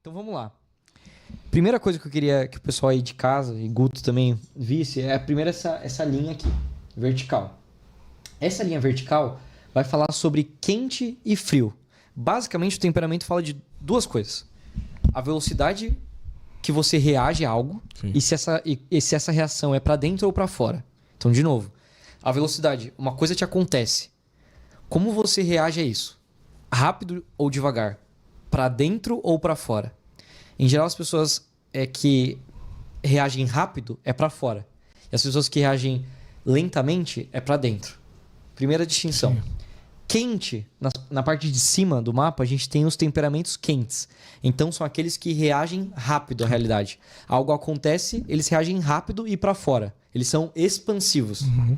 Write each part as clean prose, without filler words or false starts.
Então vamos lá. Primeira coisa que eu queria que o pessoal aí de casa, e Guto também, visse, é a primeira essa linha aqui, vertical. Essa linha vertical vai falar sobre quente e frio. Basicamente, o temperamento fala de duas coisas. A velocidade que você reage a algo e se essa reação é para dentro ou para fora. Então, de novo, a velocidade, uma coisa te acontece. Como você reage a isso? Rápido ou devagar? Para dentro ou para fora? Em geral, as pessoas que reagem rápido é para fora. E as pessoas que reagem lentamente é para dentro. Primeira distinção. Sim. Quente, na parte de cima do mapa, a gente tem os temperamentos quentes. Então, são aqueles que reagem rápido à realidade. Algo acontece, eles reagem rápido e para fora. Eles são expansivos. Uhum.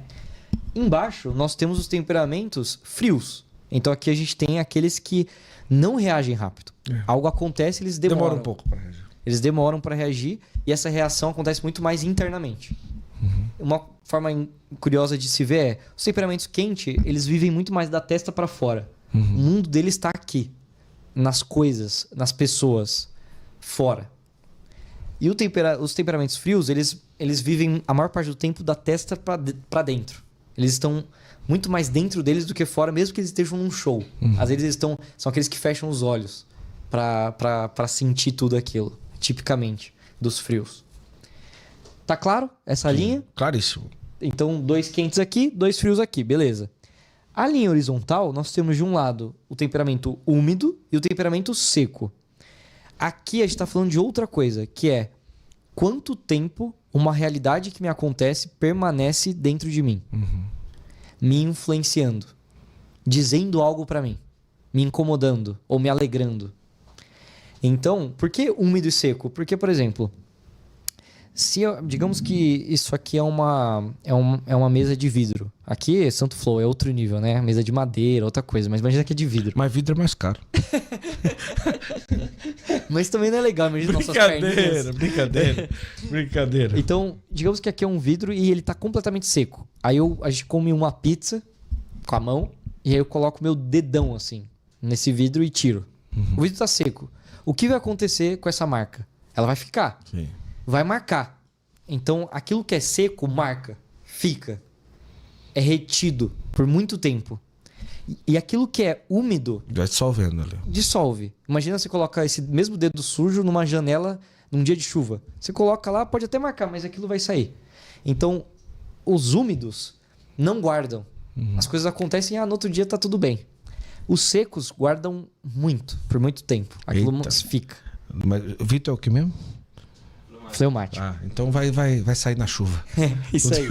Embaixo, nós temos os temperamentos frios. Então, aqui a gente tem aqueles que não reagem rápido. Algo acontece, eles demoram. Demora um pouco para reagir. Eles demoram para reagir e essa reação acontece muito mais internamente. Uhum. Uma forma curiosa de se ver é os temperamentos quentes, eles vivem muito mais da testa para fora. Uhum. O mundo deles está aqui, nas coisas, nas pessoas, fora. E os temperamentos frios, eles vivem a maior parte do tempo da testa para dentro. Eles estão muito mais dentro deles do que fora, mesmo que eles estejam num show. Uhum. Às vezes são aqueles que fecham os olhos para sentir tudo aquilo, tipicamente, dos frios. Tá claro essa linha? Claríssimo. Então, 2 quentes aqui, 2 frios aqui, beleza. A linha horizontal, nós temos de um lado o temperamento úmido e o temperamento seco. Aqui a gente está falando de outra coisa, que é quanto tempo uma realidade que me acontece permanece dentro de mim. Uhum. Me influenciando, dizendo algo para mim, me incomodando ou me alegrando. Então, por que úmido e seco? Porque, por exemplo, digamos que isso aqui é uma mesa de vidro. Aqui é Santo Flow, é outro nível, né? Mesa de madeira, outra coisa. Mas imagina que é de vidro. Mas vidro é mais caro. Mas também não é legal, imagina nossas perninhas. Brincadeira. Então, digamos que aqui é um vidro e ele tá completamente seco. Aí a gente come uma pizza com a mão e aí eu coloco meu dedão assim nesse vidro e tiro. Uhum. O vidro tá seco. O que vai acontecer com essa marca? Ela vai ficar. Sim. Vai marcar. Então, aquilo que é seco, marca. Fica. É retido por muito tempo. E aquilo que é úmido... Vai dissolvendo ali. Dissolve. Imagina você colocar esse mesmo dedo sujo numa janela num dia de chuva. Você coloca lá, pode até marcar, mas aquilo vai sair. Então, os úmidos não guardam. Uhum. As coisas acontecem, no outro dia tá tudo bem. Os secos guardam muito, por muito tempo. Aquilo fica. Mas o Vitor é o que mesmo? Fleumático. Então vai sair na chuva. Isso aí.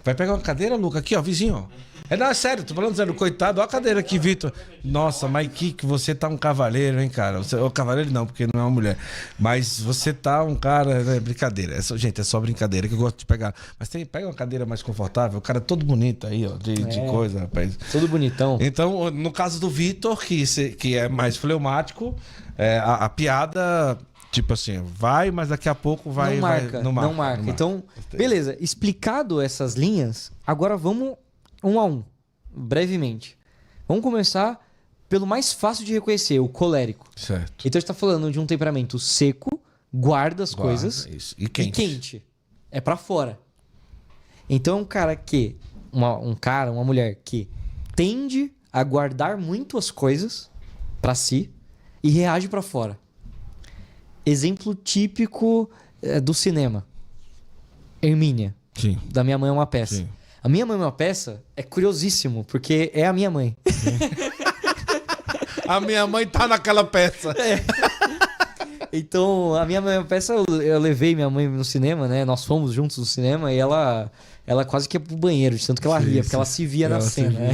Vai pegar uma cadeira, Luca? Aqui, ó, vizinho, ó. Não, é sério, tô falando sério, coitado. Olha a cadeira aqui, Vitor. Nossa, mas que você tá um cavaleiro, hein, cara? O cavaleiro não, porque não é uma mulher. Mas você tá um cara... É brincadeira. Gente, é só brincadeira que eu gosto de pegar. Mas pega uma cadeira mais confortável. O cara é todo bonito aí, ó, de coisa, rapaz. Todo bonitão. Então, no caso do Vitor, que é mais fleumático, a piada... Tipo assim, vai, mas daqui a pouco vai... Não marca. Então, beleza. Explicado essas linhas, agora vamos um a um, brevemente. Vamos começar pelo mais fácil de reconhecer, o colérico. Certo. Então, a gente tá falando de um temperamento seco, guarda as coisas. Isso. E quente. É pra fora. Então, é um cara que... uma mulher que tende a guardar muito as coisas pra si e reage pra fora. Exemplo típico do cinema. Hermínia. Sim. Da Minha Mãe é uma Peça. Sim. A Minha Mãe é uma Peça é curiosíssimo, porque é a minha mãe. A minha mãe tá naquela peça. Então, a Minha Mãe é uma Peça, eu levei minha mãe no cinema, né? Nós fomos juntos no cinema e ela quase que ia pro banheiro, de tanto que ela ria, porque ela se via na cena. Né?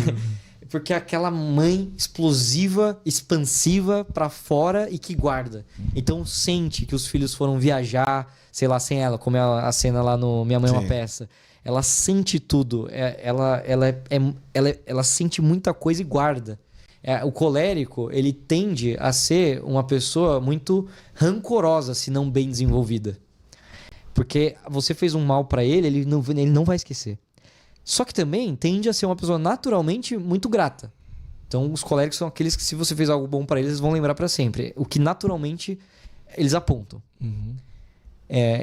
Porque é aquela mãe explosiva, expansiva pra fora e que guarda. Então sente que os filhos foram viajar, sei lá, sem ela, como é a cena lá no Minha Mãe é uma Peça. Ela sente tudo. Ela sente muita coisa e guarda. O colérico, ele tende a ser uma pessoa muito rancorosa, se não bem desenvolvida. Porque você fez um mal pra ele, ele não vai esquecer. Só que também tende a ser uma pessoa naturalmente muito grata. Então, os coléricos são aqueles que, se você fez algo bom para eles, vão lembrar para sempre. O que naturalmente eles apontam.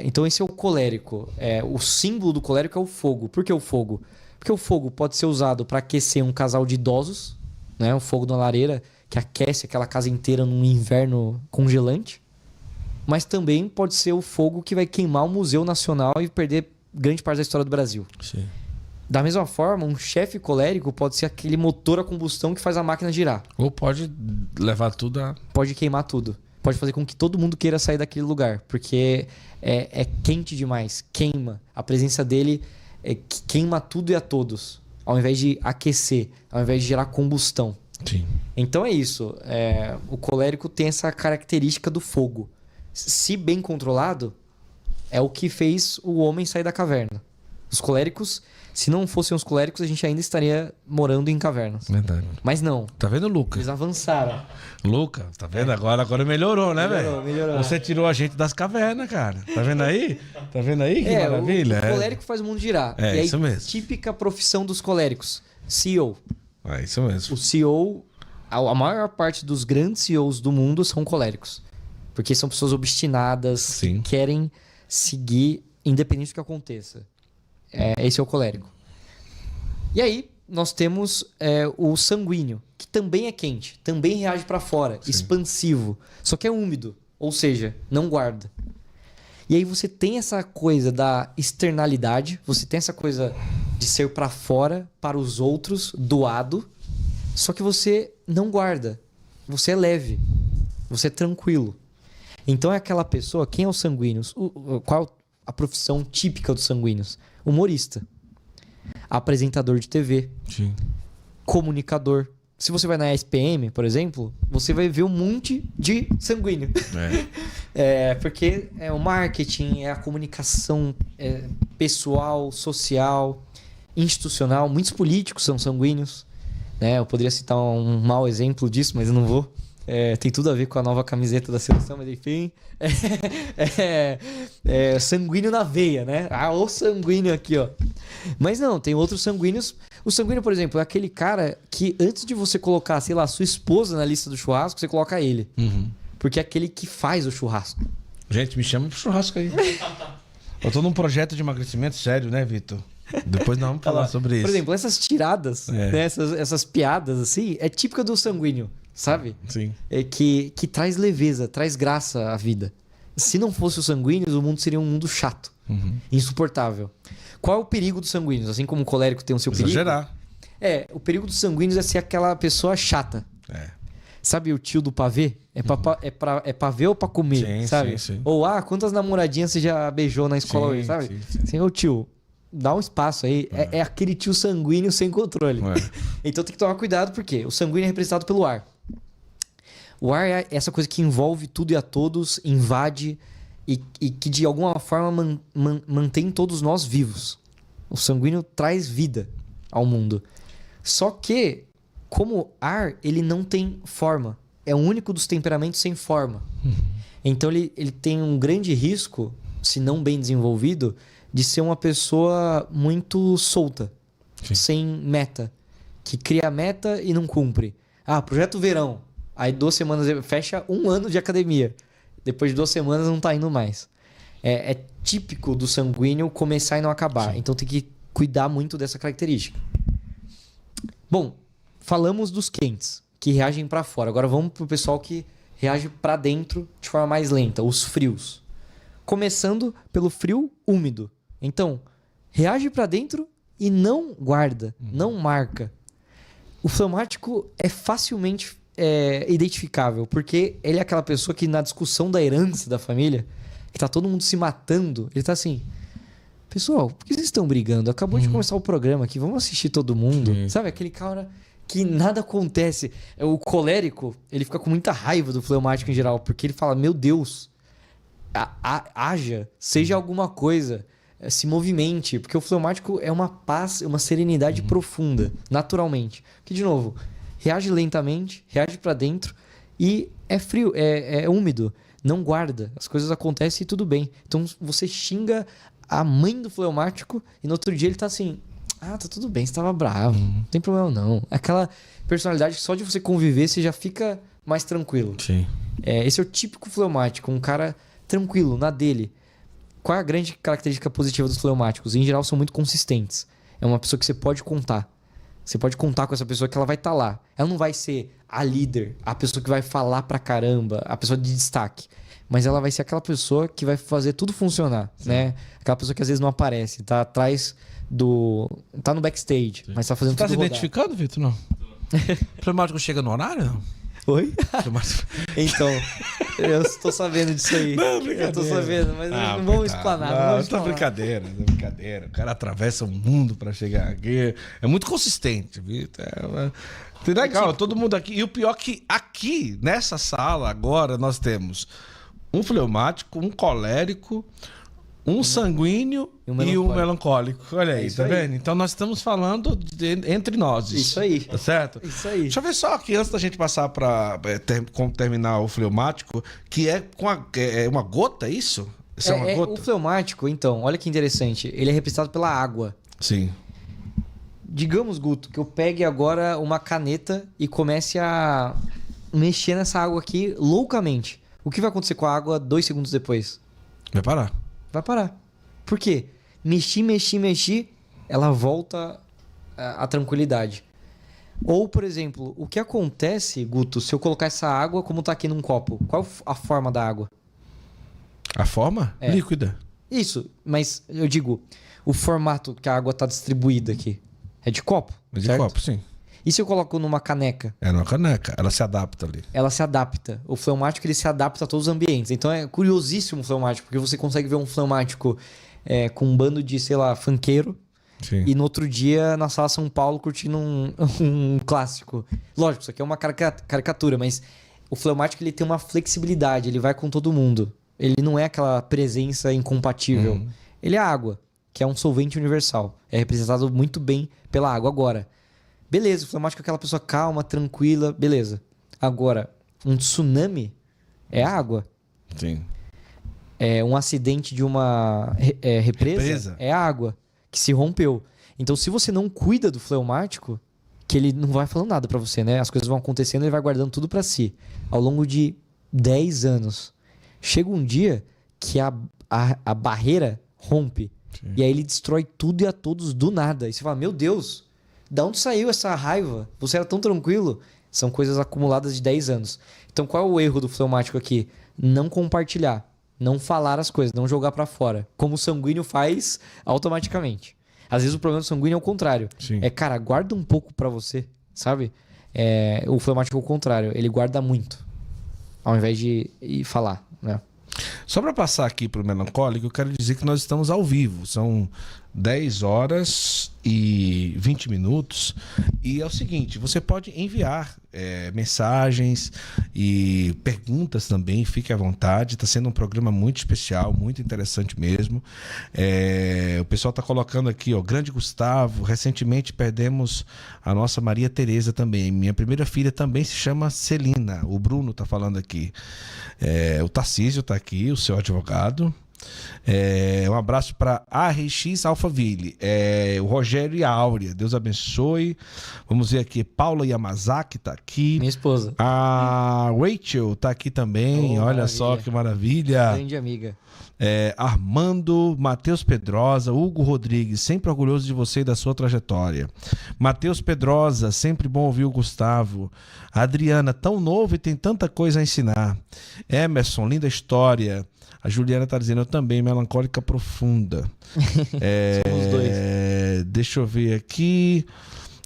Então, esse é o colérico. O símbolo do colérico é o fogo. Por que o fogo? Porque o fogo pode ser usado para aquecer um casal de idosos, né? O fogo na lareira, que aquece aquela casa inteira num inverno congelante. Mas também pode ser o fogo que vai queimar o Museu Nacional e perder grande parte da história do Brasil. Sim. Da mesma forma, um chefe colérico pode ser aquele motor a combustão que faz a máquina girar. Ou pode levar tudo a... Pode queimar tudo. Pode fazer com que todo mundo queira sair daquele lugar. Porque é quente demais. Queima. A presença dele queima tudo e a todos. Ao invés de aquecer. Ao invés de gerar combustão. Sim. Então é isso. O colérico tem essa característica do fogo. Se bem controlado, é o que fez o homem sair da caverna. Os coléricos, se não fossem os coléricos, a gente ainda estaria morando em cavernas. Verdade. Mas não. Tá vendo, Luca? Eles avançaram. Luca, tá vendo? Agora melhorou, né, velho? Melhorou. Você tirou a gente das cavernas, cara. Tá vendo aí? Tá vendo aí? Que maravilha. O colérico faz o mundo girar. É, e aí, isso mesmo. Típica profissão dos coléricos. CEO. É isso mesmo. O CEO, a maior parte dos grandes CEOs do mundo são coléricos. Porque são pessoas obstinadas, Sim. que querem seguir independente do que aconteça. Esse é o colérico. E aí, nós temos o sanguíneo, que também é quente, também reage para fora, expansivo, só que é úmido, ou seja, não guarda. E aí você tem essa coisa da externalidade, você tem essa coisa de ser para fora, para os outros, doado, só que você não guarda, você é leve, você é tranquilo. Então é aquela pessoa, quem é os sanguíneos? Qual a profissão típica dos sanguíneos? Humorista, apresentador de TV, Sim. comunicador. Se você vai na SPM, por exemplo, você vai ver um monte de sanguíneo. Porque é o marketing, é a comunicação pessoal, social, institucional. Muitos políticos são sanguíneos. Né? Eu poderia citar um mau exemplo disso, mas eu não vou. Tem tudo a ver com a nova camiseta da seleção, mas enfim. Sanguíneo na veia, né? O sanguíneo aqui, ó. Mas não, tem outros sanguíneos. O sanguíneo, por exemplo, é aquele cara que antes de você colocar, sei lá, sua esposa na lista do churrasco, você coloca ele. Porque é aquele que faz o churrasco. Gente, me chama pro churrasco aí. Eu tô num projeto de emagrecimento sério, né, Vitor? Depois nós vamos falar sobre isso. Por exemplo, essas tiradas, né, essas piadas assim, é típica do sanguíneo. Sabe? Sim. Que traz leveza, traz graça à vida. Se não fosse os sanguíneos, o mundo seria um mundo chato, insuportável. Qual é o perigo dos sanguíneos? Assim como o colérico tem o seu perigo. Exagerar. O perigo dos sanguíneos é ser aquela pessoa chata. Sabe o tio do pavê? É pavê ou pra comer, Sim, sabe? sim. Ou, quantas namoradinhas você já beijou na escola hoje, sabe? Sim, ô tio, dá um espaço aí. É aquele tio sanguíneo sem controle. Então tem que tomar cuidado, porque o sanguíneo é representado pelo ar. O ar é essa coisa que envolve tudo e a todos, invade e que de alguma forma mantém todos nós vivos. O sanguíneo traz vida ao mundo. Só que, como ar, ele não tem forma. É o único dos temperamentos sem forma. Então ele tem um grande risco, se não bem desenvolvido, de ser uma pessoa muito solta, sem meta. Que cria meta e não cumpre. Projeto verão. Aí 2 semanas fecha 1 ano de academia. Depois de 2 semanas não tá indo mais. É típico do sanguíneo começar e não acabar. Sim. Então tem que cuidar muito dessa característica. Bom, falamos dos quentes, que reagem para fora. Agora vamos pro pessoal que reage para dentro de forma mais lenta, os frios. Começando pelo frio úmido. Então, reage para dentro e não guarda, não marca. O fleumático é facilmente identificável, porque ele é aquela pessoa que na discussão da herança da família, que tá todo mundo se matando, ele tá assim: pessoal, por que vocês estão brigando? Acabou de começar o programa aqui, vamos assistir todo mundo. Sabe, aquele cara que nada acontece. O colérico, ele fica com muita raiva do fleumático em geral, porque ele fala: meu Deus, haja, seja alguma coisa, se movimente, porque o fleumático é uma paz, uma serenidade profunda, naturalmente. Que, de novo, reage lentamente, reage para dentro e é frio, é úmido, não guarda, as coisas acontecem e tudo bem. Então você xinga a mãe do fleumático e no outro dia ele tá assim: Ah, tá tudo bem, você tava bravo. Não tem problema não. Aquela personalidade que só de você conviver você já fica mais tranquilo. Sim. Esse é o típico fleumático, um cara tranquilo, na dele. Qual é a grande característica positiva dos fleumáticos? Em geral, são muito consistentes. É uma pessoa que você pode contar. Você pode contar com essa pessoa que ela vai estar lá. Ela não vai ser a líder, a pessoa que vai falar pra caramba, a pessoa de destaque. Mas ela vai ser aquela pessoa que vai fazer tudo funcionar, né? Aquela pessoa que às vezes não aparece, tá atrás do... Tá no backstage, mas tá fazendo Você tá tudo se rodar. identificando, Vitor? Não. O fleumático chega no horário? Não? Oi? Fleumático... Então, eu estou sabendo disso aí. Não, eu brincadeira. tô sabendo, mas não vamos coitado. explanar. Não, Não vamos tá explanar. brincadeira, tá brincadeira. O cara atravessa o mundo pra chegar aqui. É muito consistente, Vitor. Legal, todo mundo aqui. E o pior é que aqui, nessa sala, agora, nós temos um fleumático, um colérico, um sanguíneo e um melancólico. Olha aí, isso tá aí. vendo? Então nós estamos falando entre nós. Isso aí. Tá certo? Isso aí. Deixa eu ver só aqui, antes da gente passar para terminar o fleumático, que é com é uma gota, isso? Isso é uma gota? O fleumático, então, olha que interessante. Ele é representado pela água. Sim. Digamos, Guto, que eu pegue agora uma caneta e comece a mexer nessa água aqui loucamente. O que vai acontecer com a água 2 segundos depois? Vai parar. Vai parar. Por quê? Mexi, ela volta à tranquilidade. Ou, por exemplo, o que acontece, Guto, se eu colocar essa água como tá aqui num copo? Qual a forma da água? A forma? É. Líquida. Isso, mas eu digo, o formato que a água tá distribuída aqui é de copo, De certo? copo, sim. E se eu coloco numa caneca? É numa caneca. Ela se adapta ali. Ela se adapta. O fleumático ele se adapta a todos os ambientes. Então é curiosíssimo o fleumático, porque você consegue ver um fleumático com um bando de, sei lá, funkeiro. Sim. E no outro dia, na sala São Paulo, curtindo um clássico. Lógico, isso aqui é uma caricatura, mas o fleumático ele tem uma flexibilidade, ele vai com todo mundo. Ele não é aquela presença incompatível. Ele é água, que é um solvente universal. É representado muito bem pela água. Agora, beleza, o fleumático é aquela pessoa calma, tranquila, beleza. Agora, um tsunami é água. Sim. Um acidente de uma represa é água que se rompeu. Então, se você não cuida do fleumático, que ele não vai falando nada pra você, né? As coisas vão acontecendo, ele vai guardando tudo pra si. Ao longo de 10 anos. Chega um dia que a barreira rompe. Sim. E aí ele destrói tudo e a todos do nada. E você fala, meu Deus, da onde saiu essa raiva? Você era tão tranquilo? São coisas acumuladas de 10 anos. Então, qual é o erro do fleumático aqui? Não compartilhar. Não falar as coisas, não jogar pra fora. Como o sanguíneo faz automaticamente. Às vezes o problema do sanguíneo é o contrário. Sim. Cara, guarda um pouco pra você, sabe? O fleumático é o contrário. Ele guarda muito. Ao invés de ir falar, né? Só para passar aqui pro melancólico, eu quero dizer que nós estamos ao vivo. São 10 horas e 20 minutos. E é o seguinte, você pode enviar mensagens e perguntas também, fique à vontade. Está sendo um programa muito especial, muito interessante mesmo. O pessoal está colocando aqui, ó, Grande Gustavo. Recentemente perdemos a nossa Maria Tereza também. Minha primeira filha também se chama Celina. O Bruno está falando aqui. O Tarcísio está aqui, o seu advogado. Um abraço para ARX Alphaville, o Rogério e a Áurea, Deus abençoe. Vamos ver aqui, Paula Yamazaki tá aqui, minha esposa. A Rachel tá aqui também, olha maravilha. Só que maravilha. Grande amiga. Armando, Matheus Pedrosa, Hugo Rodrigues, sempre orgulhoso de você e da sua trajetória. Matheus Pedrosa, sempre bom ouvir o Gustavo. Adriana, tão novo e tem tanta coisa a ensinar. Emerson, linda história. A Juliana tá dizendo, eu também, melancólica profunda. Somos dois. Deixa eu ver aqui.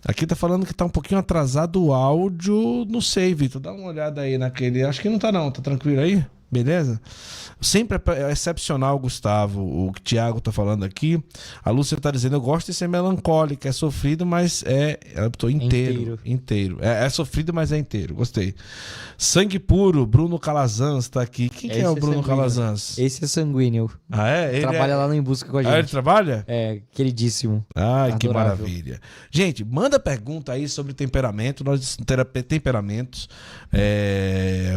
Aqui tá falando que tá um pouquinho atrasado o áudio. Não sei, Vitor. Dá uma olhada aí naquele. Acho que não tá não. Tá tranquilo aí? Beleza? Sempre é excepcional, Gustavo, o que o Thiago tá falando aqui. A Lúcia tá dizendo, eu gosto de ser melancólica, é sofrido, mas ela botou inteiro. É sofrido, mas é inteiro. Gostei. Sangue puro, Bruno Calazans tá aqui. Quem que é o Bruno Calazans? Esse é sanguíneo. Ah, é? Ele trabalha lá no Em Busca com a gente. Ah, ele trabalha? Queridíssimo. Ai, adorável. Que maravilha. Gente, manda pergunta aí sobre temperamento, temperamentos.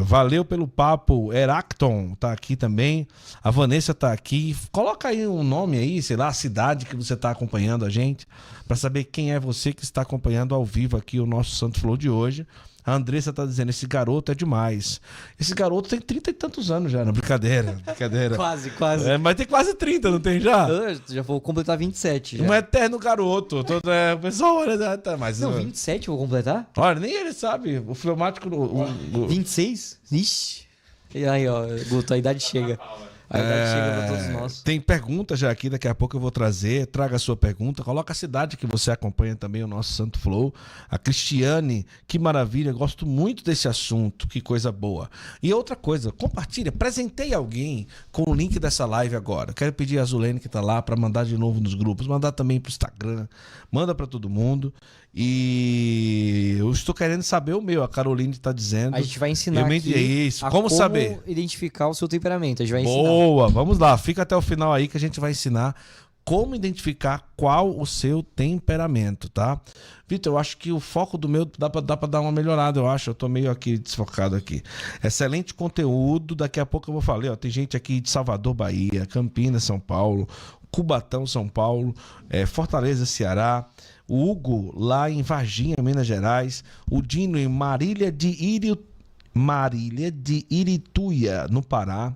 Valeu pelo papo, Heráclito Acton tá aqui também. A Vanessa tá aqui. Coloca aí um nome aí, sei lá, a cidade que você tá acompanhando a gente, para saber quem é você que está acompanhando ao vivo aqui o nosso Santo Flow de hoje. A Andressa tá dizendo, esse garoto é demais. Esse garoto tem 30 e tantos anos já, não, brincadeira. Quase. Mas tem quase 30, não tem já? Eu já vou completar 27 já. Um eterno garoto. O pessoal olha, tá, mas... Não, 27 eu vou completar? Olha, nem ele sabe. O fleumático... 26? Ixi. E aí, ó, Guto, a idade chega. A idade chega pra todos nós. Tem pergunta já aqui, daqui a pouco eu vou trazer. Traga a sua pergunta. Coloca a cidade que você acompanha também, o nosso Santo Flow. A Cristiane, que maravilha. Gosto muito desse assunto. Que coisa boa. E outra coisa, compartilha. Presentei alguém com o link dessa live agora. Quero pedir a Zulene que tá lá para mandar de novo nos grupos. Mandar também pro Instagram. Manda para todo mundo. E eu estou querendo saber o meu. A Caroline está dizendo. A gente vai ensinar aqui isso. Como saber? Identificar o seu temperamento. A gente vai ensinar. Boa, vamos lá. Fica até o final aí que a gente vai ensinar como identificar qual o seu temperamento, tá? Vitor, eu acho que o foco do meu dá pra dar uma melhorada, eu acho. Eu tô meio aqui desfocado aqui. Excelente conteúdo. Daqui a pouco eu vou falar. Ó, tem gente aqui de Salvador, Bahia, Campinas, São Paulo, Cubatão, São Paulo, Fortaleza, Ceará. O Hugo, lá em Varginha, Minas Gerais. O Dino, em Marília de Irituia, no Pará.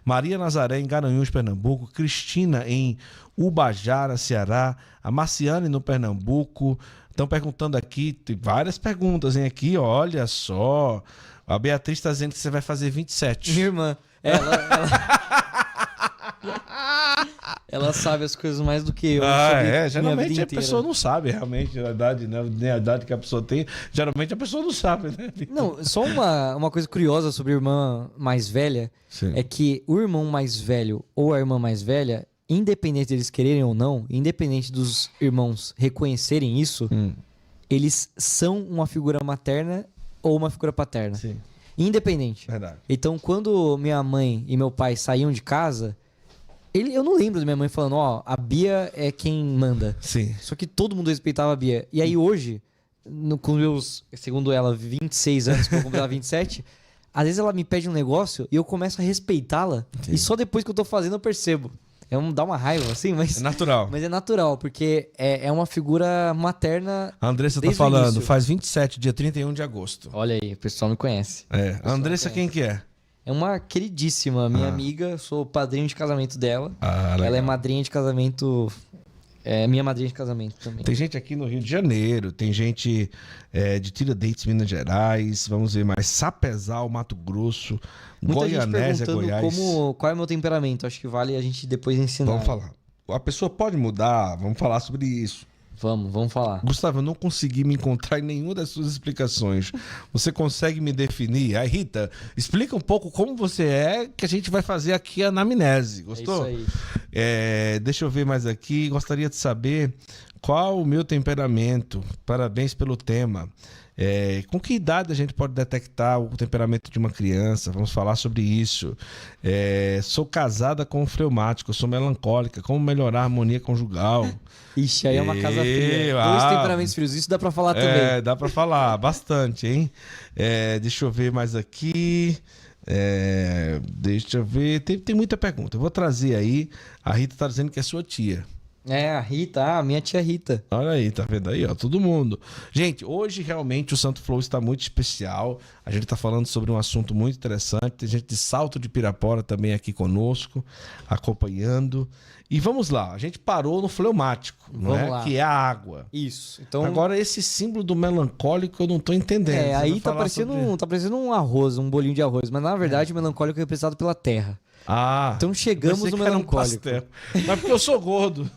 Maria Nazaré, em Garanhuns, Pernambuco. Cristina, em Ubajara, Ceará. A Marciane, no Pernambuco. Estão perguntando aqui, tem várias perguntas, hein? Aqui, olha só. A Beatriz está dizendo que você vai fazer 27. Minha irmã, ela sabe as coisas mais do que eu. Geralmente a pessoa não sabe realmente a idade, né? Nem a idade que a pessoa tem. Geralmente a pessoa não sabe, né? Não, só uma coisa curiosa sobre a irmã mais velha. Sim. É que o irmão mais velho ou a irmã mais velha, independente deles quererem ou não, independente dos irmãos reconhecerem isso, eles são uma figura materna ou uma figura paterna. Sim. Independente. Verdade. Então, quando minha mãe e meu pai saíam de casa, eu não lembro da minha mãe falando, ó, a Bia é quem manda. Sim. Só que todo mundo respeitava a Bia. E aí hoje, com meus, segundo ela, 26 anos, que eu vou completar 27, às vezes ela me pede um negócio e eu começo a respeitá-la. Sim. E só depois que eu tô fazendo eu percebo. Dá uma raiva, assim, mas... É natural. Mas é natural, porque é uma figura materna. A Andressa tá desde o falando, início. faz 27, dia 31 de agosto. Olha aí, o pessoal me conhece. A Andressa quem que é? É uma queridíssima minha amiga, sou padrinho de casamento dela. Legal. Ela é madrinha de casamento... É minha madrinha de casamento também. Tem gente aqui no Rio de Janeiro, tem gente de Tiradentes, Minas Gerais, vamos ver mais, Sapezal, Mato Grosso, Muita Goianésia, gente perguntando Goiás. qual é o meu temperamento. Acho que vale a gente depois ensinar. Vamos falar. A pessoa pode mudar, vamos falar sobre isso. Vamos falar. Gustavo, eu não consegui me encontrar em nenhuma das suas explicações. Você consegue me definir? Aí, Rita, explica um pouco como você é, que a gente vai fazer aqui a anamnese. Gostou? É isso aí. Deixa eu ver mais aqui. Gostaria de saber qual o meu temperamento. Parabéns pelo tema. Com que idade a gente pode detectar o temperamento de uma criança? Vamos falar sobre isso. Sou casada com um fleumático, sou melancólica. Como melhorar a harmonia conjugal? Ixi, aí é uma casa fria. 2 temperamentos frios, isso dá pra falar também. Dá pra falar, bastante, hein? Deixa eu ver mais aqui. Deixa eu ver. Tem muita pergunta. Eu vou trazer aí. A Rita tá dizendo que é sua tia. A Rita, a minha tia Rita. Olha aí, tá vendo aí, ó, todo mundo. Gente, hoje realmente o Santo Flow está muito especial. A gente tá falando sobre um assunto muito interessante. Tem gente de Salto de Pirapora também aqui conosco, acompanhando. E vamos lá, a gente parou no fleumático, não é? Lá. Que é a água. Isso. Então, agora, esse símbolo do melancólico eu não tô entendendo. Aí tá parecendo um arroz, um bolinho de arroz. Mas na verdade o melancólico é representado pela terra. Então chegamos no melancólico. Mas porque eu sou gordo.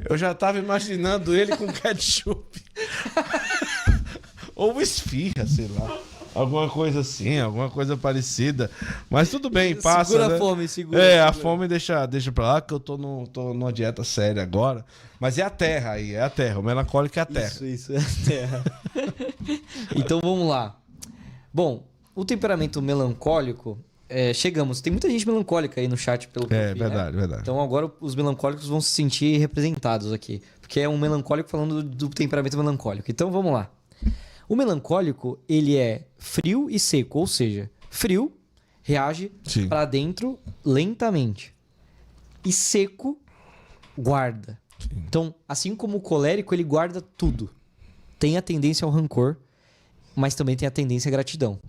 Eu já tava imaginando ele com ketchup. Ou esfirra, sei lá. Alguma coisa assim, alguma coisa parecida. Mas tudo bem, passa. Segura né? a fome, segura. A fome deixa pra lá, que eu tô numa dieta séria agora. Mas é a terra aí, é a terra. O melancólico é a terra. Isso, é a terra. Então vamos lá. Bom, o temperamento melancólico, chegamos. Tem muita gente melancólica aí no chat pelo que eu vi, verdade, né? verdade. Então agora os melancólicos vão se sentir representados aqui. Porque é um melancólico falando do temperamento melancólico. Então vamos lá. O melancólico, ele é frio e seco, ou seja, frio reage Sim. para dentro lentamente e seco guarda. Sim. Então, assim como o colérico, ele guarda tudo. Tem a tendência ao rancor, mas também tem a tendência à gratidão.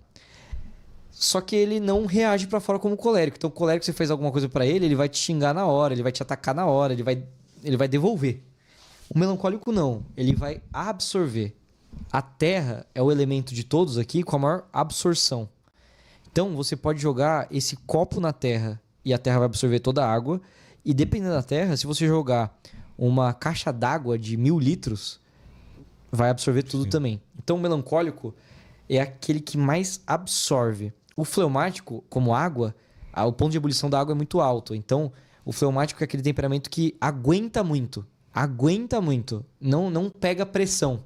Só que ele não reage pra fora como o colérico. Então, o colérico, você fez alguma coisa pra ele, ele vai te xingar na hora, ele vai te atacar na hora, ele vai devolver. O melancólico não, ele vai absorver. A terra é o elemento de todos aqui com a maior absorção. Então, você pode jogar esse copo na terra e a terra vai absorver toda a água. E dependendo da terra, se você jogar uma caixa d'água de 1000 litros, vai absorver tudo também. Então, o melancólico é aquele que mais absorve. O fleumático, como água, o ponto de ebulição da água é muito alto. Então, o fleumático é aquele temperamento que aguenta muito. Aguenta muito. Não pega pressão.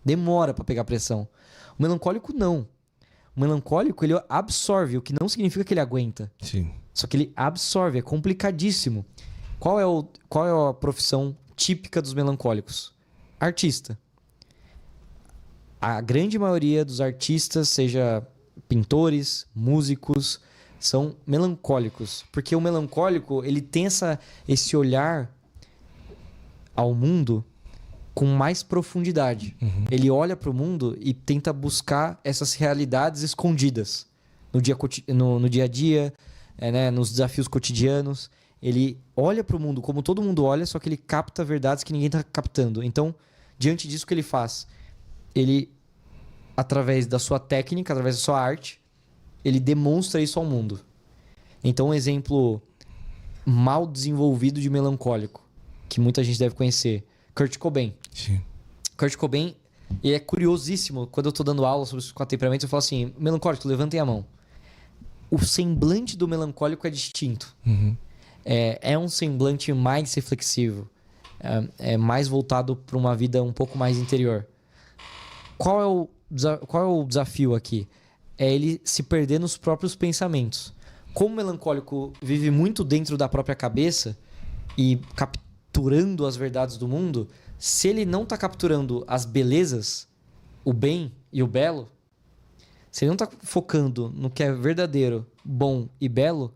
Demora para pegar pressão. O melancólico, não. O melancólico, ele absorve, o que não significa que ele aguenta. Sim. Só que ele absorve, é complicadíssimo. Qual é a profissão típica dos melancólicos? Artista. A grande maioria dos artistas, seja pintores, músicos, são melancólicos. Porque o melancólico, ele tem esse olhar ao mundo com mais profundidade. Uhum. Ele olha para o mundo e tenta buscar essas realidades escondidas no dia a dia, né, nos desafios cotidianos. Ele olha para o mundo como todo mundo olha, só que ele capta verdades que ninguém está captando. Então, diante disso, o que ele faz? Ele, através da sua técnica, através da sua arte, ele demonstra isso ao mundo. Então, um exemplo mal desenvolvido de melancólico, que muita gente deve conhecer, Kurt Cobain. Sim. Kurt Cobain, ele é curiosíssimo. Quando eu tô dando aula sobre os 4 temperamentos, eu falo assim, melancólico, levantem a mão. O semblante do melancólico é distinto. Uhum. É um semblante mais reflexivo. É mais voltado para uma vida um pouco mais interior. Qual é o desafio aqui? É ele se perder nos próprios pensamentos. Como o melancólico vive muito dentro da própria cabeça e capturando as verdades do mundo, se ele não está capturando as belezas, o bem e o belo, se ele não está focando no que é verdadeiro, bom e belo,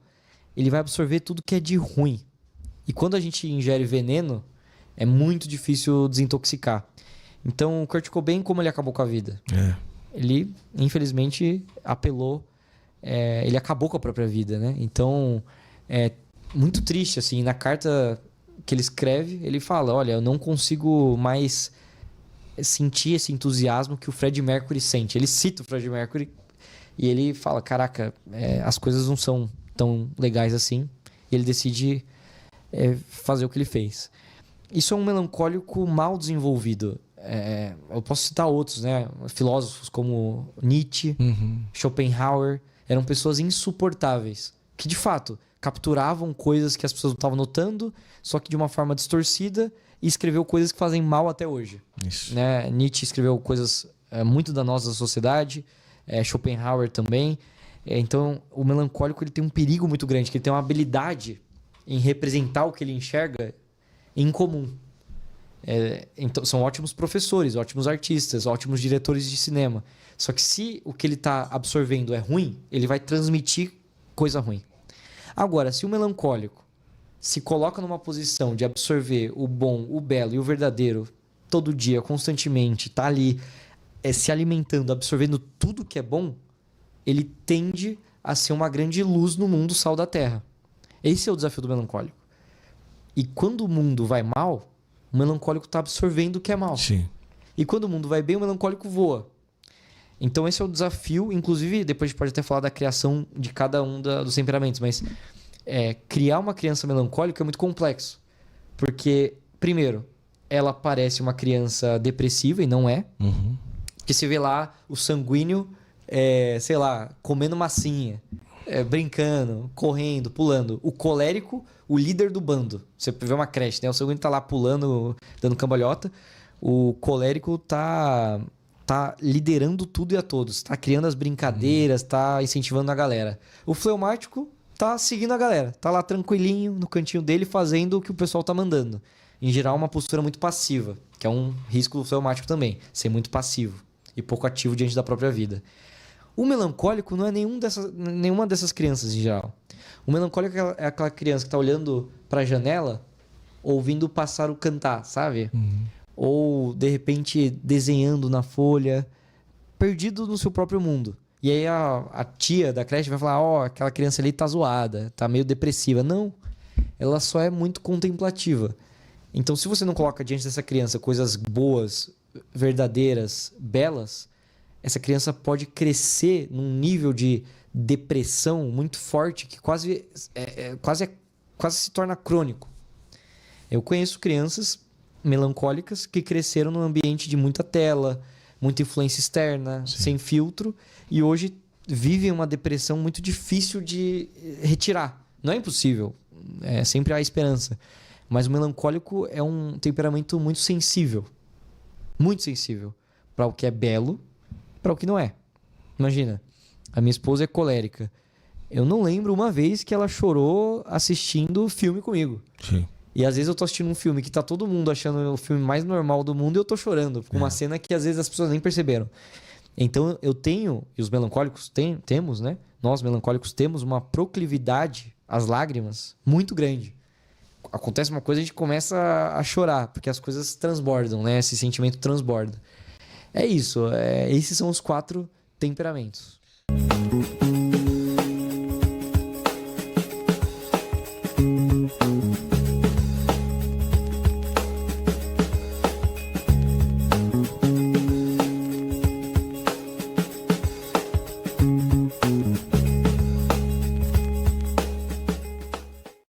ele vai absorver tudo que é de ruim. E quando a gente ingere veneno, é muito difícil desintoxicar. Então, o Kurt Cobain, como ele acabou com a vida? Ele, infelizmente, ele acabou com a própria vida, né? Então, é muito triste, assim. Na carta que ele escreve, ele fala, olha, eu não consigo mais sentir esse entusiasmo que o Freddie Mercury sente. Ele cita o Freddie Mercury e ele fala, caraca, as coisas não são tão legais assim. E ele decide fazer o que ele fez. Isso é um melancólico mal desenvolvido. Eu posso citar outros, né? Filósofos como Nietzsche, Schopenhauer, eram pessoas insuportáveis, que de fato capturavam coisas que as pessoas não estavam notando, só que de uma forma distorcida, e escreveu coisas que fazem mal até hoje. Isso. Né? Nietzsche escreveu coisas muito danosas à sociedade, Schopenhauer também. Então, o melancólico ele tem um perigo muito grande, que ele tem uma habilidade em representar o que ele enxerga em comum. Então, são ótimos professores, ótimos artistas, ótimos diretores de cinema. Só que se o que ele está absorvendo é ruim, ele vai transmitir coisa ruim. Agora, se o melancólico se coloca numa posição de absorver o bom, o belo e o verdadeiro todo dia, constantemente, tá ali se alimentando, absorvendo tudo que é bom, ele tende a ser uma grande luz no mundo, sal da terra. Esse é o desafio do melancólico. E quando o mundo vai mal, o melancólico está absorvendo o que é mal. Sim. E quando o mundo vai bem, o melancólico voa. Então esse é o desafio, inclusive depois a gente pode até falar da criação de cada um dos temperamentos, mas criar uma criança melancólica é muito complexo. Porque, primeiro, ela parece uma criança depressiva e não é. Uhum. Porque você vê lá o sanguíneo, sei lá, comendo massinha, brincando, correndo, pulando. O colérico, o líder do bando. Você vê uma creche, né? O sanguíneo tá lá pulando, dando cambalhota. O colérico tá liderando tudo e a todos. Tá criando as brincadeiras, tá incentivando a galera. O fleumático tá seguindo a galera. Tá lá tranquilinho, no cantinho dele, fazendo o que o pessoal tá mandando. Em geral, uma postura muito passiva, que é um risco do fleumático também, ser muito passivo. e pouco ativo diante da própria vida. O melancólico não é nenhuma dessas crianças em geral. O melancólico é aquela criança que está olhando para a janela, ouvindo o pássaro cantar, sabe? Ou, de repente, desenhando na folha, perdido no seu próprio mundo. E aí a tia da creche vai falar, ó, aquela criança ali tá zoada, tá meio depressiva. Não, ela só é muito contemplativa. Então, se você não coloca diante dessa criança coisas boas, verdadeiras, belas, essa criança pode crescer num nível de depressão muito forte que quase se torna crônico. Eu conheço crianças melancólicas que cresceram num ambiente de muita tela, muita influência externa, sem filtro, e hoje vivem uma depressão muito difícil de retirar. Não é impossível, sempre há esperança. Mas o melancólico é um temperamento muito sensível para o que é belo, para o que não é. Imagina, a minha esposa é colérica. Eu não lembro uma vez que ela chorou assistindo filme comigo. Sim. E às vezes eu tô assistindo um filme que tá todo mundo achando o filme mais normal do mundo e eu tô chorando com uma cena que às vezes as pessoas nem perceberam. Então eu tenho, e os melancólicos temos, né? Nós melancólicos temos uma proclividade às lágrimas muito grande. Acontece uma coisa, a gente começa a chorar, porque as coisas transbordam, né? Esse sentimento transborda. É isso, esses são os 4 temperamentos.